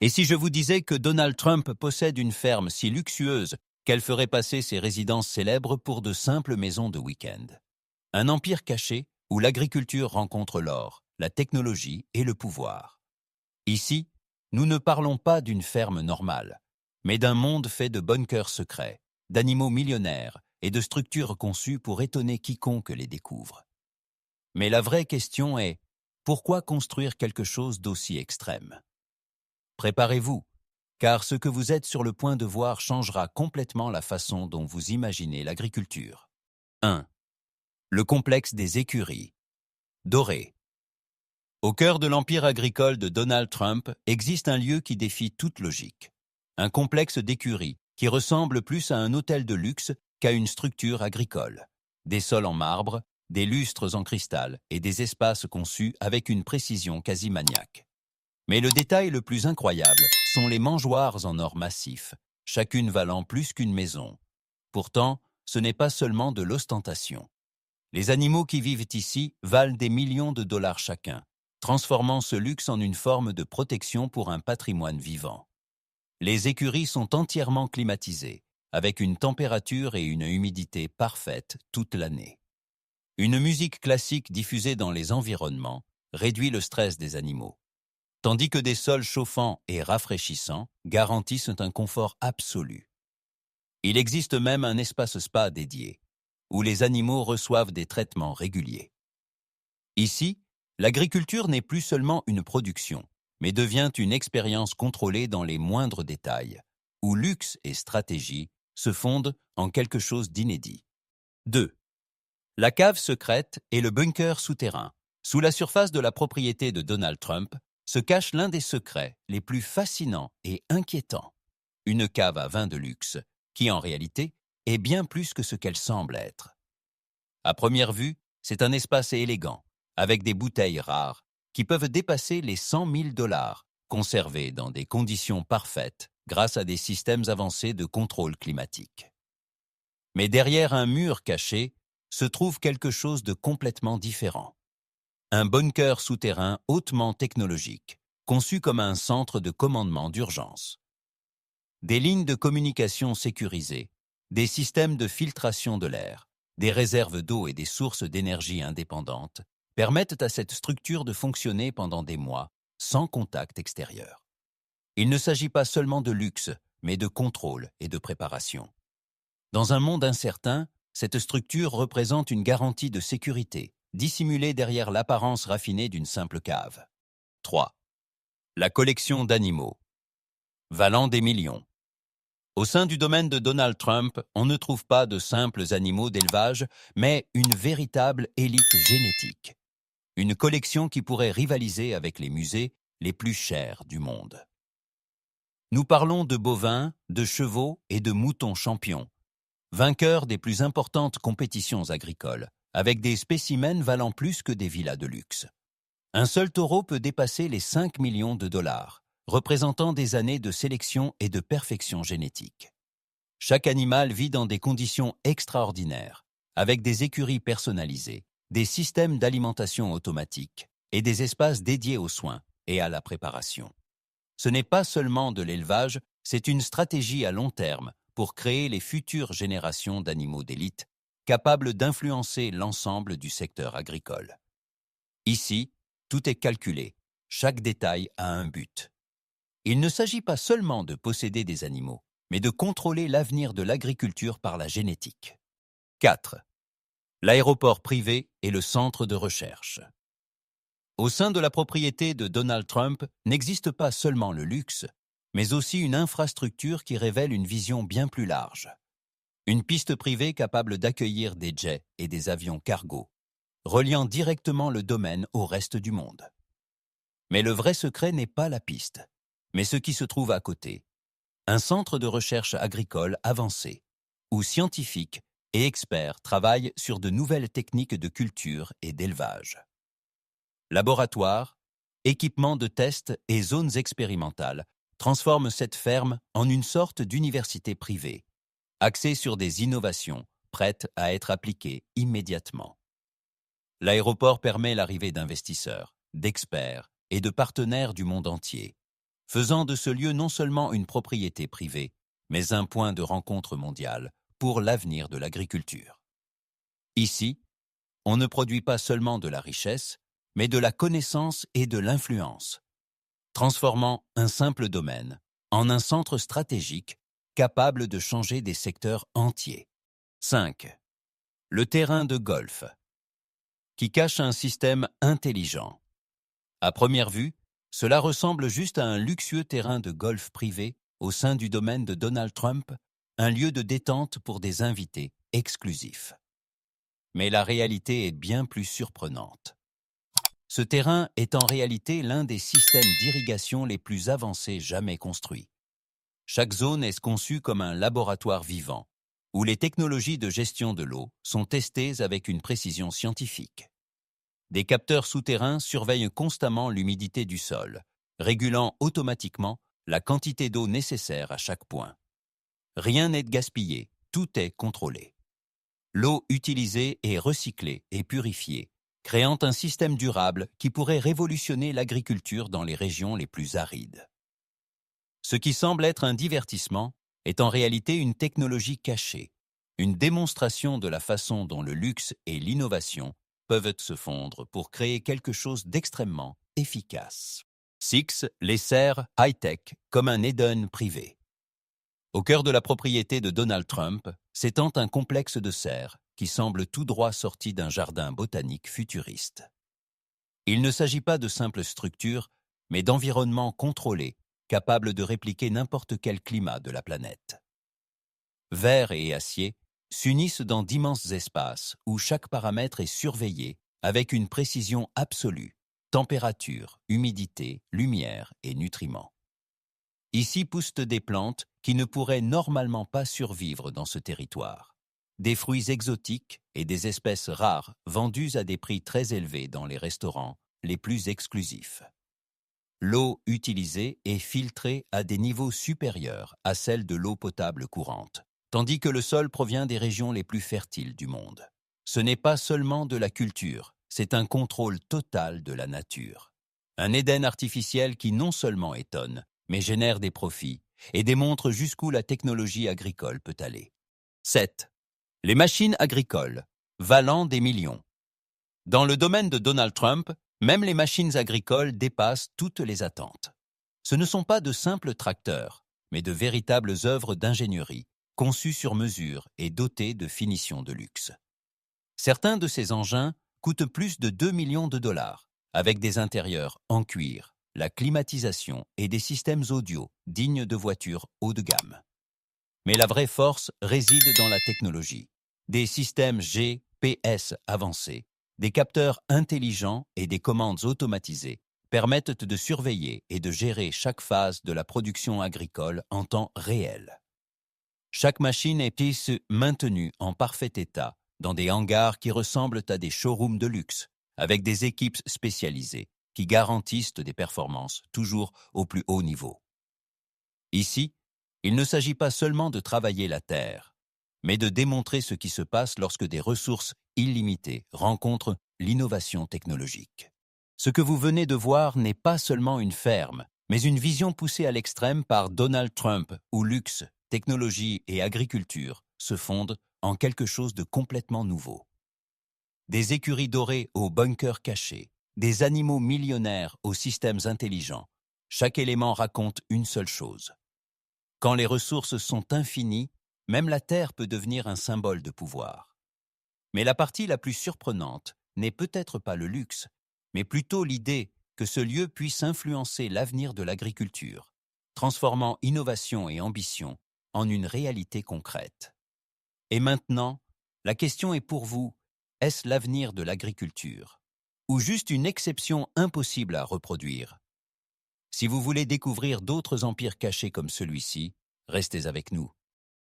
Et si je vous disais que Donald Trump possède une ferme si luxueuse qu'elle ferait passer ses résidences célèbres pour de simples maisons de week-end? Un empire caché où l'agriculture rencontre l'or, la technologie et le pouvoir. Ici, nous ne parlons pas d'une ferme normale, mais d'un monde fait de bunkers secrets, d'animaux millionnaires et de structures conçues pour étonner quiconque les découvre. Mais la vraie question est, pourquoi construire quelque chose d'aussi extrême? Préparez-vous, car ce que vous êtes sur le point de voir changera complètement la façon dont vous imaginez l'agriculture. 1. Le complexe des écuries. Doré. Au cœur de l'empire agricole de Donald Trump existe un lieu qui défie toute logique. Un complexe d'écuries qui ressemble plus à un hôtel de luxe qu'à une structure agricole. Des sols en marbre, des lustres en cristal et des espaces conçus avec une précision quasi maniaque. Mais le détail le plus incroyable sont les mangeoires en or massif, chacune valant plus qu'une maison. Pourtant, ce n'est pas seulement de l'ostentation. Les animaux qui vivent ici valent des millions de dollars chacun, transformant ce luxe en une forme de protection pour un patrimoine vivant. Les écuries sont entièrement climatisées, avec une température et une humidité parfaites toute l'année. Une musique classique diffusée dans les environnements réduit le stress des animaux, tandis que des sols chauffants et rafraîchissants garantissent un confort absolu. Il existe même un espace spa dédié, où les animaux reçoivent des traitements réguliers. Ici, l'agriculture n'est plus seulement une production, mais devient une expérience contrôlée dans les moindres détails, où luxe et stratégie se fondent en quelque chose d'inédit. 2. La cave secrète et le bunker souterrain. Sous la surface de la propriété de Donald Trump se cache l'un des secrets les plus fascinants et inquiétants. Une cave à vin de luxe, qui en réalité est bien plus que ce qu'elle semble être. À première vue, c'est un espace élégant, avec des bouteilles rares, qui peuvent dépasser les 100 000 dollars, conservées dans des conditions parfaites grâce à des systèmes avancés de contrôle climatique. Mais derrière un mur caché, se trouve quelque chose de complètement différent. Un bunker souterrain hautement technologique, conçu comme un centre de commandement d'urgence. Des lignes de communication sécurisées, des systèmes de filtration de l'air, des réserves d'eau et des sources d'énergie indépendantes permettent à cette structure de fonctionner pendant des mois sans contact extérieur. Il ne s'agit pas seulement de luxe, mais de contrôle et de préparation. Dans un monde incertain, cette structure représente une garantie de sécurité, dissimulée derrière l'apparence raffinée d'une simple cave. 3. La collection d'animaux. Valant des millions. Au sein du domaine de Donald Trump, on ne trouve pas de simples animaux d'élevage, mais une véritable élite génétique. Une collection qui pourrait rivaliser avec les musées les plus chers du monde. Nous parlons de bovins, de chevaux et de moutons champions, vainqueurs des plus importantes compétitions agricoles, avec des spécimens valant plus que des villas de luxe. Un seul taureau peut dépasser les 5 millions de dollars, représentant des années de sélection et de perfection génétique. Chaque animal vit dans des conditions extraordinaires, avec des écuries personnalisées, des systèmes d'alimentation automatique et des espaces dédiés aux soins et à la préparation. Ce n'est pas seulement de l'élevage, c'est une stratégie à long terme pour créer les futures générations d'animaux d'élite, capables d'influencer l'ensemble du secteur agricole. Ici, tout est calculé, chaque détail a un but. Il ne s'agit pas seulement de posséder des animaux, mais de contrôler l'avenir de l'agriculture par la génétique. 4. L'aéroport privé et le centre de recherche. Au sein de la propriété de Donald Trump n'existe pas seulement le luxe, mais aussi une infrastructure qui révèle une vision bien plus large. Une piste privée capable d'accueillir des jets et des avions cargo, reliant directement le domaine au reste du monde. Mais le vrai secret n'est pas la piste, mais ce qui se trouve à côté. Un centre de recherche agricole avancé, où scientifiques et experts travaillent sur de nouvelles techniques de culture et d'élevage. Laboratoires, équipements de test et zones expérimentales transforment cette ferme en une sorte d'université privée, axée sur des innovations prêtes à être appliquées immédiatement. L'aéroport permet l'arrivée d'investisseurs, d'experts et de partenaires du monde entier, faisant de ce lieu non seulement une propriété privée, mais un point de rencontre mondial pour l'avenir de l'agriculture. Ici, on ne produit pas seulement de la richesse, mais de la connaissance et de l'influence, transformant un simple domaine en un centre stratégique capable de changer des secteurs entiers. 5. Le terrain de golf, qui cache un système intelligent. À première vue, cela ressemble juste à un luxueux terrain de golf privé au sein du domaine de Donald Trump, un lieu de détente pour des invités exclusifs. Mais la réalité est bien plus surprenante. Ce terrain est en réalité l'un des systèmes d'irrigation les plus avancés jamais construits. Chaque zone est conçue comme un laboratoire vivant, où les technologies de gestion de l'eau sont testées avec une précision scientifique. Des capteurs souterrains surveillent constamment l'humidité du sol, régulant automatiquement la quantité d'eau nécessaire à chaque point. Rien n'est gaspillé, tout est contrôlé. L'eau utilisée est recyclée et purifiée, créant un système durable qui pourrait révolutionner l'agriculture dans les régions les plus arides. Ce qui semble être un divertissement est en réalité une technologie cachée, une démonstration de la façon dont le luxe et l'innovation peuvent se fondre pour créer quelque chose d'extrêmement efficace. 6. Les serres high-tech comme un Eden privé. Au cœur de la propriété de Donald Trump s'étend un complexe de serres qui semble tout droit sorti d'un jardin botanique futuriste. Il ne s'agit pas de simples structures, mais d'environnements contrôlés, capables de répliquer n'importe quel climat de la planète. Verre et acier s'unissent dans d'immenses espaces où chaque paramètre est surveillé avec une précision absolue, température, humidité, lumière et nutriments. Ici poussent des plantes qui ne pourraient normalement pas survivre dans ce territoire. Des fruits exotiques et des espèces rares vendues à des prix très élevés dans les restaurants les plus exclusifs. L'eau utilisée est filtrée à des niveaux supérieurs à celle de l'eau potable courante, tandis que le sol provient des régions les plus fertiles du monde. Ce n'est pas seulement de la culture, c'est un contrôle total de la nature. Un Éden artificiel qui non seulement étonne, mais génère des profits et démontre jusqu'où la technologie agricole peut aller. 7. Les machines agricoles, valant des millions. Dans le domaine de Donald Trump, même les machines agricoles dépassent toutes les attentes. Ce ne sont pas de simples tracteurs, mais de véritables œuvres d'ingénierie, conçues sur mesure et dotées de finitions de luxe. Certains de ces engins coûtent plus de 2 millions de dollars, avec des intérieurs en cuir, la climatisation et des systèmes audio dignes de voitures haut de gamme. Mais la vraie force réside dans la technologie. Des systèmes GPS avancés, des capteurs intelligents et des commandes automatisées permettent de surveiller et de gérer chaque phase de la production agricole en temps réel. Chaque machine est maintenue en parfait état dans des hangars qui ressemblent à des showrooms de luxe, avec des équipes spécialisées qui garantissent des performances toujours au plus haut niveau. Ici, il ne s'agit pas seulement de travailler la terre, mais de démontrer ce qui se passe lorsque des ressources illimitées rencontrent l'innovation technologique. Ce que vous venez de voir n'est pas seulement une ferme, mais une vision poussée à l'extrême par Donald Trump où luxe, technologie et agriculture se fondent en quelque chose de complètement nouveau. Des écuries dorées aux bunkers cachés, des animaux millionnaires aux systèmes intelligents, chaque élément raconte une seule chose. Quand les ressources sont infinies, même la terre peut devenir un symbole de pouvoir. Mais la partie la plus surprenante n'est peut-être pas le luxe, mais plutôt l'idée que ce lieu puisse influencer l'avenir de l'agriculture, transformant innovation et ambition en une réalité concrète. Et maintenant, la question est pour vous, est-ce l'avenir de l'agriculture ou juste une exception impossible à reproduire? Si vous voulez découvrir d'autres empires cachés comme celui-ci, restez avec nous.